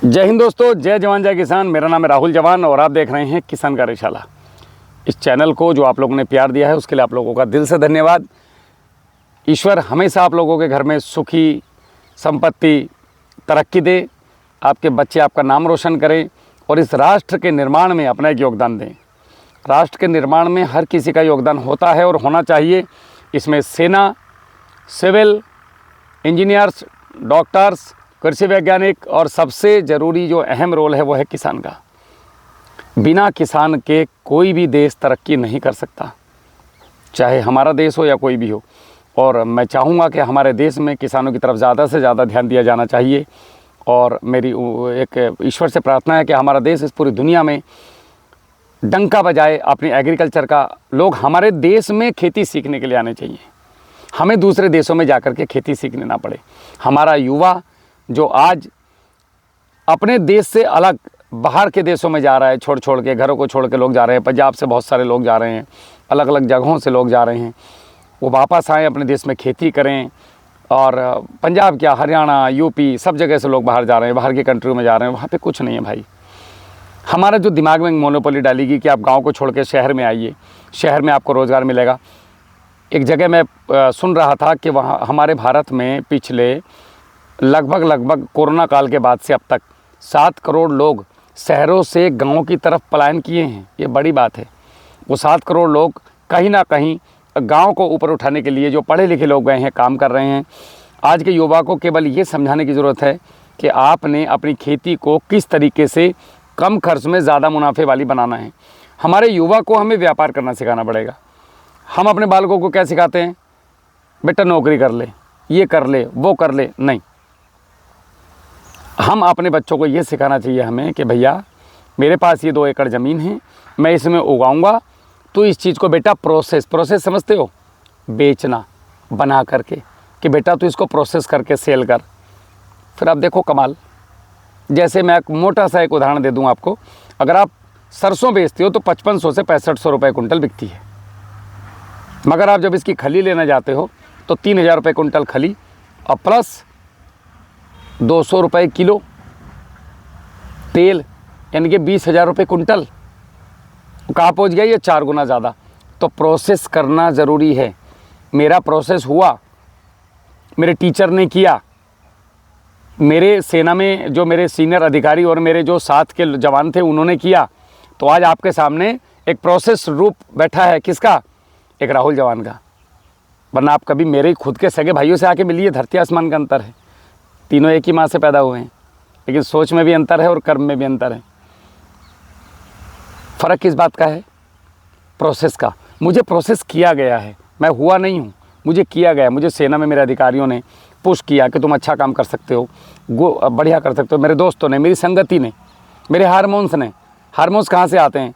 जय हिंद दोस्तों, जय जवान जय किसान। मेरा नाम है राहुल जवान और आप देख रहे हैं किसान कार्यशाला। इस चैनल को जो आप लोगों ने प्यार दिया है उसके लिए आप लोगों का दिल से धन्यवाद। ईश्वर हमेशा आप लोगों के घर में सुखी संपत्ति तरक्की दे, आपके बच्चे आपका नाम रोशन करें और इस राष्ट्र के निर्माण में अपना एक योगदान दें। राष्ट्र के निर्माण में हर किसी का योगदान होता है और होना चाहिए। इसमें सेना, सिविल, इंजीनियर्स, डॉक्टर्स, कृषि वैज्ञानिक और सबसे ज़रूरी जो अहम रोल है वो है किसान का। बिना किसान के कोई भी देश तरक्की नहीं कर सकता, चाहे हमारा देश हो या कोई भी हो। और मैं चाहूँगा कि हमारे देश में किसानों की तरफ ज़्यादा से ज़्यादा ध्यान दिया जाना चाहिए। और मेरी एक ईश्वर से प्रार्थना है कि हमारा देश इस पूरी दुनिया में डंका बजाए अपनी एग्रीकल्चर का। लोग हमारे देश में खेती सीखने के लिए आने चाहिए, हमें दूसरे देशों में जाकर के खेती सीखने ना पड़े। हमारा युवा जो आज अपने देश से अलग बाहर के देशों में जा रहा है, छोड़ के घरों को छोड़ के लोग जा रहे हैं। पंजाब से बहुत सारे लोग जा रहे हैं, अलग अलग जगहों से लोग जा रहे हैं। वो वापस आएँ, अपने देश में खेती करें। और पंजाब क्या, हरियाणा, यूपी, सब जगह से लोग बाहर जा रहे हैं, बाहर की कंट्रियों में जा रहे हैं। वहाँ पे कुछ नहीं है भाई। हमारा जो दिमाग में मोनोपोली डालेगी कि आप गाँव को छोड़ के शहर में आइए, शहर में आपको रोज़गार मिलेगा। एक जगह मैं सुन रहा था कि वहाँ हमारे भारत में पिछले लगभग कोरोना काल के बाद से अब तक 7 करोड़ लोग शहरों से गाँव की तरफ पलायन किए हैं। ये बड़ी बात है। वो 7 करोड़ लोग कहीं ना कहीं गांव को ऊपर उठाने के लिए जो पढ़े लिखे लोग गए हैं, काम कर रहे हैं। आज के युवा को केवल ये समझाने की ज़रूरत है कि आपने अपनी खेती को किस तरीके से कम खर्च में ज़्यादा मुनाफे वाली बनाना है। हमारे युवा को हमें व्यापार करना सिखाना पड़ेगा। हम अपने बालकों को क्या सिखाते हैं? बेटा नौकरी कर ले, ये कर ले, वो कर ले। नहीं, हम अपने बच्चों को ये सिखाना चाहिए हमें कि भैया मेरे पास ये 2 एकड़ ज़मीन है, मैं इसमें उगाऊंगा। तो इस चीज़ को बेटा प्रोसेस समझते हो? बेचना, बना करके कि बेटा तू इसको प्रोसेस करके सेल कर। फिर आप देखो कमाल। जैसे मैं एक मोटा सा एक उदाहरण दे दूं आपको। अगर आप सरसों बेचते हो तो 5500 से 6500 रुपये कुंटल बिकती है। मगर आप जब इसकी खली लेना जाते हो तो 3000 रुपये कुंटल खली और प्लस 200 रुपये किलो तेल, यानी कि 20,000 रुपये कुंटल। कहाँ पहुँच गया? ये 4 गुना ज़्यादा। तो प्रोसेस करना ज़रूरी है। मेरा प्रोसेस हुआ, मेरे टीचर ने किया, मेरे सेना में जो मेरे सीनियर अधिकारी और मेरे जो साथ के जवान थे उन्होंने किया। तो आज आपके सामने एक प्रोसेस रूप बैठा है। किसका? एक राहुल जवान का। वरना आप कभी मेरे खुद के सगे भाइयों से आके मिलिए, धरती आसमान का अंतर है। तीनों एक ही माँ से पैदा हुए हैं, लेकिन सोच में भी अंतर है और कर्म में भी अंतर है। फ़र्क किस बात का है? प्रोसेस का। मुझे प्रोसेस किया गया है, मैं हुआ नहीं हूँ, मुझे किया गया। मुझे सेना में मेरे अधिकारियों ने पुश किया कि तुम अच्छा काम कर सकते हो, बढ़िया कर सकते हो। मेरे दोस्तों ने, मेरी संगति ने, मेरे हार्मोन्स ने। हार्मोन्स कहाँ से आते हैं?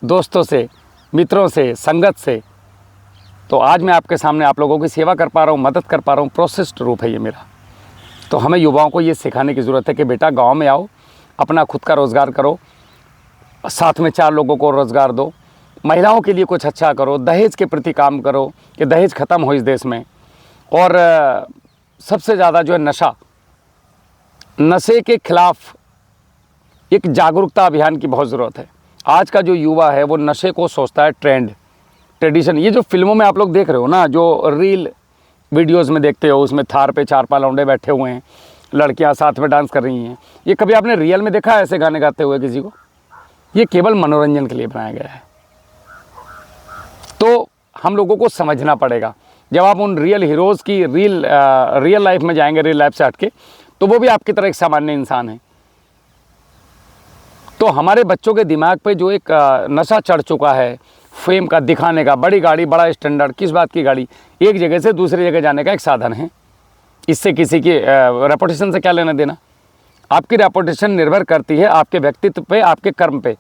दोस्तों से, मित्रों से, संगत से। तो आज मैं आपके सामने आप लोगों की सेवा कर पा रहा हूँ, मदद कर पा रहा हूँ। प्रोसेस्ड रूप है ये मेरा। तो हमें युवाओं को ये सिखाने की ज़रूरत है कि बेटा गांव में आओ, अपना खुद का रोज़गार करो, साथ में 4 लोगों को रोज़गार दो, महिलाओं के लिए कुछ अच्छा करो, दहेज के प्रति काम करो कि दहेज ख़त्म हो इस देश में। और सबसे ज़्यादा जो है नशे के खिलाफ एक जागरूकता अभियान की बहुत ज़रूरत है। आज का जो युवा है वो नशे को सोचता है ट्रेडिशन। ये जो फिल्मों में आप लोग देख रहे हो ना, जो रील वीडियोस में देखते हो, उसमें थार पे 4-5 लौंडे बैठे हुए हैं, लड़कियां साथ में डांस कर रही हैं। ये कभी आपने रियल में देखा है ऐसे गाने गाते हुए किसी को? ये केवल मनोरंजन के लिए बनाया गया है। तो हम लोगों को समझना पड़ेगा। जब आप उन रियल हीरोज़ की रियल लाइफ में जाएंगे, रियल लाइफ से हटके, तो वो भी आपकी तरह एक सामान्य इंसान है। तो हमारे बच्चों के दिमाग पे जो एक नशा चढ़ चुका है, फेम का, दिखाने का, बड़ी गाड़ी, बड़ा स्टैंडर्ड। किस बात की गाड़ी? एक जगह से दूसरी जगह जाने का एक साधन है। इससे किसी की रेपुटेशन से क्या लेना देना? आपकी रेपुटेशन निर्भर करती है आपके व्यक्तित्व पे, आपके कर्म पे।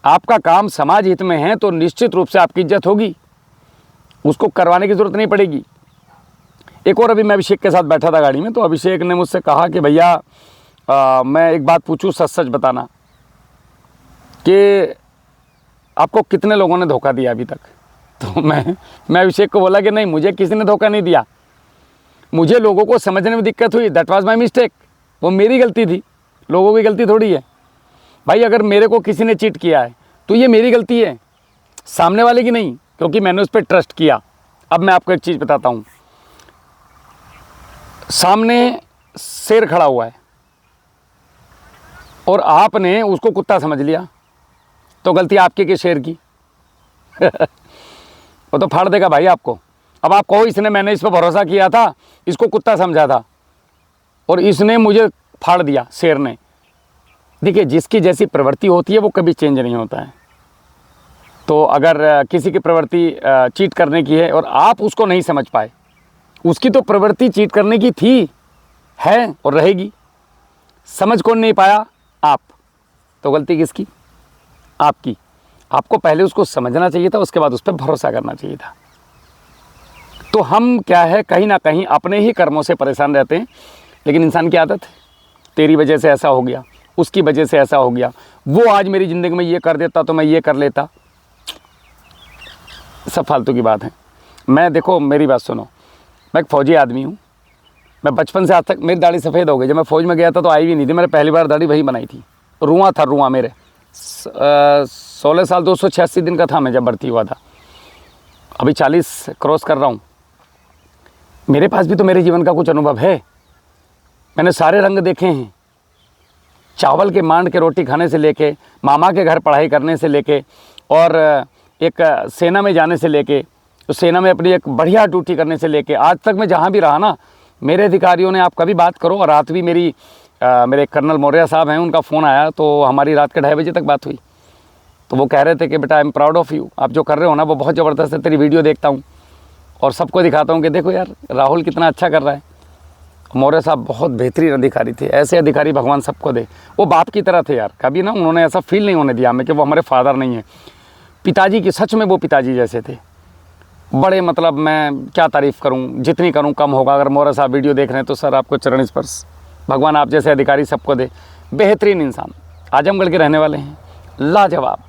आपका काम समाज हित में है तो निश्चित रूप से आपकी इज्जत होगी, उसको करवाने की ज़रूरत नहीं पड़ेगी। एक और, अभी मैं अभिषेक के साथ बैठा था गाड़ी में, तो अभिषेक ने मुझसे कहा कि भैया मैं एक बात पूछूं, सच बताना कि आपको कितने लोगों ने धोखा दिया अभी तक? तो मैं अभिषेक को बोला कि नहीं, मुझे किसी ने धोखा नहीं दिया। मुझे लोगों को समझने में दिक्कत हुई, दैट वाज माय मिस्टेक। वो मेरी गलती थी। लोगों की गलती थोड़ी है भाई। अगर मेरे को किसी ने चीट किया है तो ये मेरी गलती है, सामने वाले की नहीं, क्योंकि मैंने उस पर ट्रस्ट किया। अब मैं आपको एक चीज़ बताता हूँ, सामने शेर खड़ा हुआ है और आपने उसको कुत्ता समझ लिया, तो गलती आपकी कि शेर की? वो तो फाड़ देगा भाई आपको। अब आप कहो इसने, मैंने इस पर भरोसा किया था, इसको कुत्ता समझा था और इसने मुझे फाड़ दिया शेर ने। देखिए, जिसकी जैसी प्रवृत्ति होती है वो कभी चेंज नहीं होता है। तो अगर किसी की प्रवृत्ति चीट करने की है और आप उसको नहीं समझ पाए, उसकी तो प्रवृत्ति चीट करने की थी, है और रहेगी, समझ कौन नहीं पाया? आप। तो गलती किसकी? आपकी। आपको पहले उसको समझना चाहिए था, उसके बाद उस पर भरोसा करना चाहिए था। तो हम क्या है, कहीं ना कहीं अपने ही कर्मों से परेशान रहते हैं। लेकिन इंसान की आदत है, तेरी वजह से ऐसा हो गया, उसकी वजह से ऐसा हो गया, वो आज मेरी ज़िंदगी में ये कर देता तो मैं ये कर लेता। सब फालतू की बात है। मैं, देखो मेरी बात सुनो, मैं एक फ़ौजी आदमी हूँ। मैं बचपन से आज तक, मेरी दाढ़ी सफ़ेद हो गई। जब मैं फ़ौज में गया था तो आई भी नहीं थी, मैंने पहली बार दाढ़ी वही बनाई थी। रुआं था, रुआं मेरे 16 साल 286 दिन का था मैं जब भर्ती हुआ था। अभी 40 क्रॉस कर रहा हूँ। मेरे पास भी तो मेरे जीवन का कुछ अनुभव है। मैंने सारे रंग देखे हैं, चावल के मांड के रोटी खाने से लेके, मामा के घर पढ़ाई करने से लेके, और एक सेना में जाने से लेके, तो सेना में अपनी एक बढ़िया ड्यूटी करने से लेके, आज तक मैं जहाँ भी रहा ना, मेरे अधिकारियों ने, आप कभी बात करो, और रात भी मेरी मेरे कर्नल मौर्य साहब हैं, उनका फ़ोन आया तो हमारी रात के 2:30 बजे तक बात हुई। तो वो कह रहे थे कि बेटा I am proud of you, आप जो कर रहे हो ना वो बहुत ज़बरदस्त है। तेरी वीडियो देखता हूँ और सबको दिखाता हूँ कि देखो यार राहुल कितना अच्छा कर रहा है। मौर्य साहब बहुत बेहतरीन अधिकारी थे, ऐसे अधिकारी भगवान सबको दे। वो बाप की तरह थे यार, कभी ना उन्होंने ऐसा फील नहीं होने दिया हमें कि वो हमारे फादर नहीं है। पिताजी की, सच में वो पिताजी जैसे थे, बड़े, मतलब मैं क्या तारीफ़ करूं, जितनी करूं कम होगा। अगर मौर्य साहब वीडियो देख रहे हैं तो सर आपको चरण स्पर्श, भगवान आप जैसे अधिकारी सबको दे। बेहतरीन इंसान, आजमगढ़ के रहने वाले हैं, लाजवाब,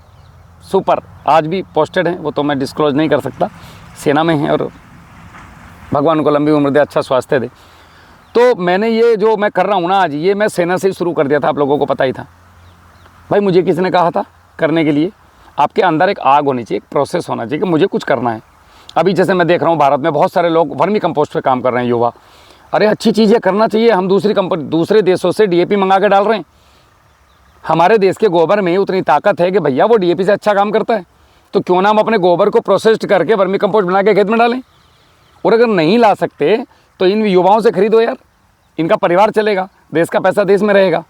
सुपर। आज भी पोस्टेड हैं, वो तो मैं डिस्क्लोज नहीं कर सकता, सेना में हैं, और भगवान उनको लंबी उम्र दे, अच्छा स्वास्थ्य दे। तो मैंने ये जो मैं कर रहा हूँ ना आज, ये मैं सेना से ही शुरू कर दिया था, आप लोगों को पता ही था भाई। मुझे किसने कहा था करने के लिए? आपके अंदर एक आग होनी चाहिए, एक प्रोसेस होना चाहिए कि मुझे कुछ करना है। अभी जैसे मैं देख रहा हूँ भारत में बहुत सारे लोग वर्मी कंपोस्ट पे काम कर रहे हैं, युवा। अरे अच्छी चीज़ है, करना चाहिए। हम दूसरे देशों से डीएपी मंगा के डाल रहे हैं। हमारे देश के गोबर में उतनी ताकत है कि भैया वो डीएपी से अच्छा काम करता है, तो क्यों ना हम अपने गोबर को प्रोसेस्ड करके वर्मी कंपोस्ट बना के खेत में डालें। और अगर नहीं ला सकते तो इन युवाओं से खरीदो यार, इनका परिवार चलेगा, देश का पैसा देश में रहेगा।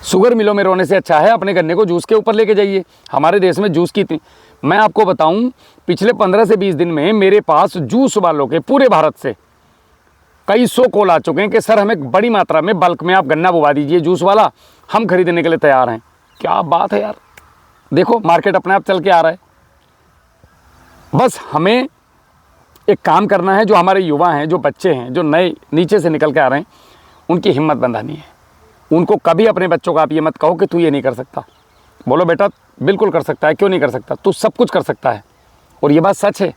शुगर मिलों में रोने से अच्छा है अपने गन्ने को जूस के ऊपर लेके जाइए। हमारे देश में जूस की इतनी, मैं आपको बताऊं, पिछले 15 से 20 दिन में मेरे पास जूस वालों के पूरे भारत से कई 100 कॉल आ चुके हैं कि सर हमें बड़ी मात्रा में बल्क में आप गन्ना बुवा दीजिए जूस वाला, हम खरीदने के लिए तैयार हैं। क्या बात है यार, देखो मार्केट अपने आप चल के आ रहा है। बस हमें एक काम करना है, जो हमारे युवा हैं, जो बच्चे हैं, जो नए नीचे से निकल के आ रहे हैं, उनकी हिम्मत बंधानी है। उनको कभी अपने बच्चों को आप ये मत कहो कि तू ये नहीं कर सकता। बोलो बेटा बिल्कुल कर सकता है, क्यों नहीं कर सकता, तू सब कुछ कर सकता है। और ये बात सच है।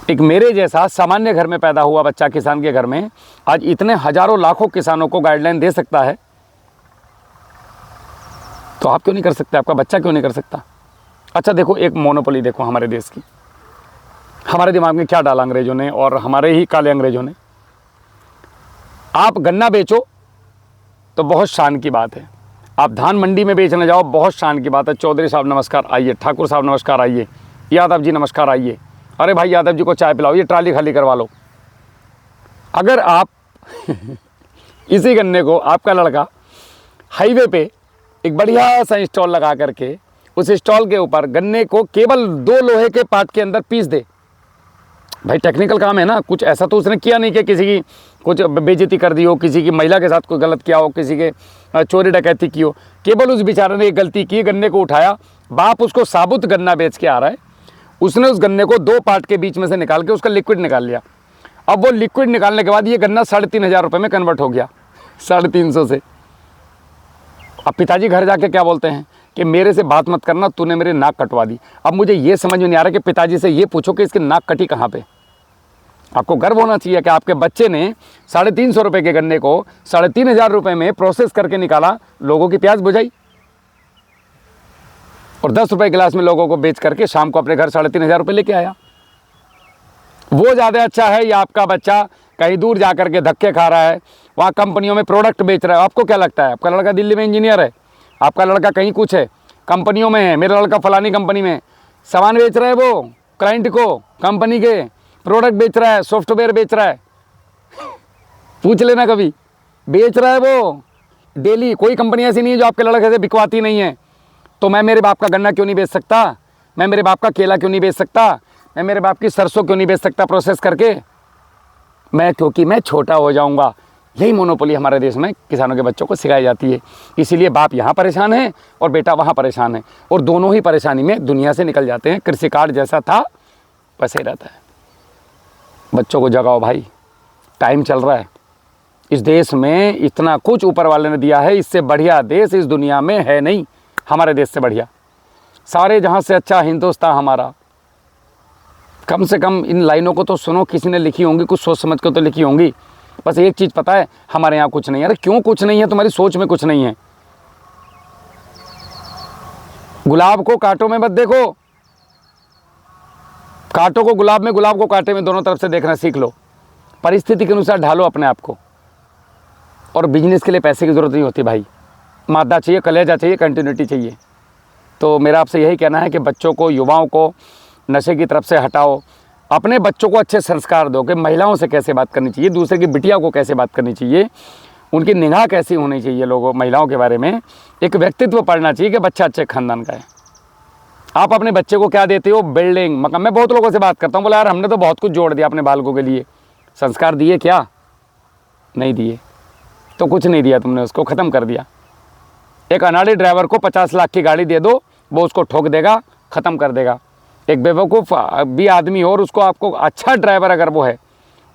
एक मेरे जैसा सामान्य घर में पैदा हुआ बच्चा किसान के घर में आज इतने हजारों लाखों किसानों को गाइडलाइन दे सकता है, तो आप क्यों नहीं कर सकते? आपका बच्चा क्यों नहीं कर सकता? अच्छा देखो, एक मोनोपोली देखो हमारे देश की। हमारे दिमाग में क्या डाला अंग्रेजों ने, और हमारे ही काले अंग्रेजों ने। आप गन्ना बेचो तो बहुत शान की बात है, आप धान मंडी में बेचने जाओ बहुत शान की बात है। चौधरी साहब नमस्कार आइए, ठाकुर साहब नमस्कार आइए, यादव जी नमस्कार आइए, अरे भाई यादव जी को चाय पिलाओ, ये ट्राली खाली करवा लो। अगर आप इसी गन्ने को आपका लड़का हाईवे पे एक बढ़िया सा स्टॉल लगा करके उस स्टॉल के ऊपर गन्ने को केवल 2 लोहे के पार्ट के अंदर पीस दे, भाई टेक्निकल काम है ना, कुछ ऐसा तो उसने किया नहीं कि किसी की कुछ बेइज्जती कर दी हो, किसी की महिला के साथ कोई गलत किया हो, किसी के चोरी डकैती की हो। केवल उस बेचारे ने एक गलती की, गन्ने को उठाया, बाप उसको साबुत गन्ना बेच के आ रहा है, उसने उस गन्ने को 2 पार्ट के बीच में से निकाल के उसका लिक्विड निकाल लिया। अब वो लिक्विड निकालने के बाद ये गन्ना 3,500 रुपये में कन्वर्ट हो गया, 350 से। अब पिताजी घर जाके क्या बोलते हैं कि मेरे से बात मत करना, तूने मेरी नाक कटवा दी। अब मुझे ये समझ में नहीं आ रहा कि पिताजी से ये पूछो कि इसकी नाक कटी कहाँ पे। आपको गर्व होना चाहिए कि आपके बच्चे ने 350 रुपये के गन्ने को 3500 रुपये में प्रोसेस करके निकाला, लोगों की प्यास बुझाई और 10 रुपये गिलास में लोगों को बेच करके शाम को अपने घर 3500 रुपये लेके आया। वो ज़्यादा अच्छा है या आपका बच्चा कहीं दूर जा कर के धक्के खा रहा है, वहाँ कंपनियों में प्रोडक्ट बेच रहा है? आपको क्या लगता है? आपका लड़का दिल्ली में इंजीनियर है, आपका लड़का कहीं कुछ है, कंपनियों में है, मेरा लड़का फलानी कंपनी में सामान बेच रहा है, वो क्लाइंट को कंपनी के प्रोडक्ट बेच रहा है, सॉफ्टवेयर बेच रहा है। पूछ लेना कभी, बेच रहा है वो डेली। कोई कंपनी ऐसी नहीं है जो आपके लड़के से बिकवाती नहीं है। तो मैं मेरे बाप का गन्ना क्यों नहीं बेच सकता? मैं मेरे बाप का केला क्यों नहीं बेच सकता? मैं मेरे बाप की सरसों क्यों नहीं बेच सकता प्रोसेस करके? क्योंकि मैं छोटा हो जाऊंगा। यही मोनोपोली हमारे देश में किसानों के बच्चों को सिखाई जाती है। इसीलिए बाप यहाँ परेशान है और बेटा वहाँ परेशान है, और दोनों ही परेशानी में दुनिया से निकल जाते हैं। कृषि कार्ड जैसा था वैसे ही रहता है। बच्चों को जगाओ भाई, टाइम चल रहा है। इस देश में इतना कुछ ऊपर वाले ने दिया है, इससे बढ़िया देश इस दुनिया में है नहीं। हमारे देश से बढ़िया, सारे जहाँ से अच्छा हिंदुस्तान हमारा। कम से कम इन लाइनों को तो सुनो, किसी ने लिखी होंगी, कुछ सोच समझ के तो लिखी होंगी। बस एक चीज़ पता है, हमारे यहाँ कुछ नहीं है। अरे क्यों कुछ नहीं है? तुम्हारी सोच में कुछ नहीं है। गुलाब को कांटों में मत देखो, कांटों को गुलाब में, गुलाब को कांटे में, दोनों तरफ से देखना सीख लो। परिस्थिति के अनुसार ढालो अपने आप को। और बिजनेस के लिए पैसे की ज़रूरत नहीं होती भाई, मादा चाहिए, कलेजा चाहिए, कंटिन्यूटी चाहिए। तो मेरा आपसे यही कहना है कि बच्चों को, युवाओं को नशे की तरफ से हटाओ। अपने बच्चों को अच्छे संस्कार दो कि महिलाओं से कैसे बात करनी चाहिए, दूसरे की बिटिया को कैसे बात करनी चाहिए, उनकी निगाह कैसी होनी चाहिए, लोगों महिलाओं के बारे में एक व्यक्तित्व पढ़ना चाहिए कि बच्चा अच्छे खानदान का है। आप अपने बच्चे को क्या देते हो? बिल्डिंग, मकान। मैं बहुत लोगों से बात करता हूँ, बोला यार हमने तो बहुत कुछ जोड़ दिया अपने बालकों के लिए, संस्कार दिए क्या? नहीं दिए। तो कुछ नहीं दिया तुमने, उसको ख़त्म कर दिया। एक अनाड़ी ड्राइवर को 50 लाख की गाड़ी दे दो, वो उसको ठोक देगा, ख़त्म कर देगा। एक बेवकूफ़ भी आदमी हो और उसको, आपको अच्छा ड्राइवर अगर वो है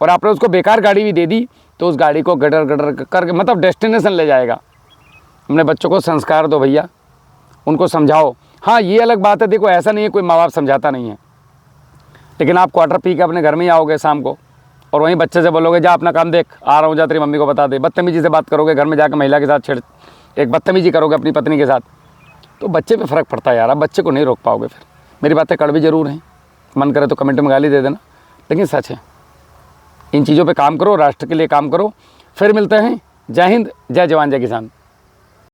और आपने उसको बेकार गाड़ी भी दे दी, तो उस गाड़ी को गटर गटर करके मतलब डेस्टिनेशन ले जाएगा। अपने बच्चों को संस्कार दो भैया, उनको समझाओ। हाँ, ये अलग बात है, देखो ऐसा नहीं है कोई माँ बाप समझाता नहीं है, लेकिन आप क्वार्टर पी के अपने घर में ही आओगे शाम को और वहीं बच्चे से बोलोगे जा अपना काम देख, आ रहा हूँ, जा तेरी मम्मी को बता दे। बदतमीजी से बात करोगे, घर में जाकर महिला के साथ एक बदतमीजी करोगे अपनी पत्नी के साथ, तो बच्चे पे फ़र्क पड़ता है यार। आप बच्चे को नहीं रोक पाओगे। फिर मेरी बातें कड़वी ज़रूर हैं, मन करे तो कमेंट में गाली दे देना, लेकिन सच है। इन चीज़ों पे काम करो, राष्ट्र के लिए काम करो। फिर मिलते हैं। जय हिंद, जय जवान, जय किसान।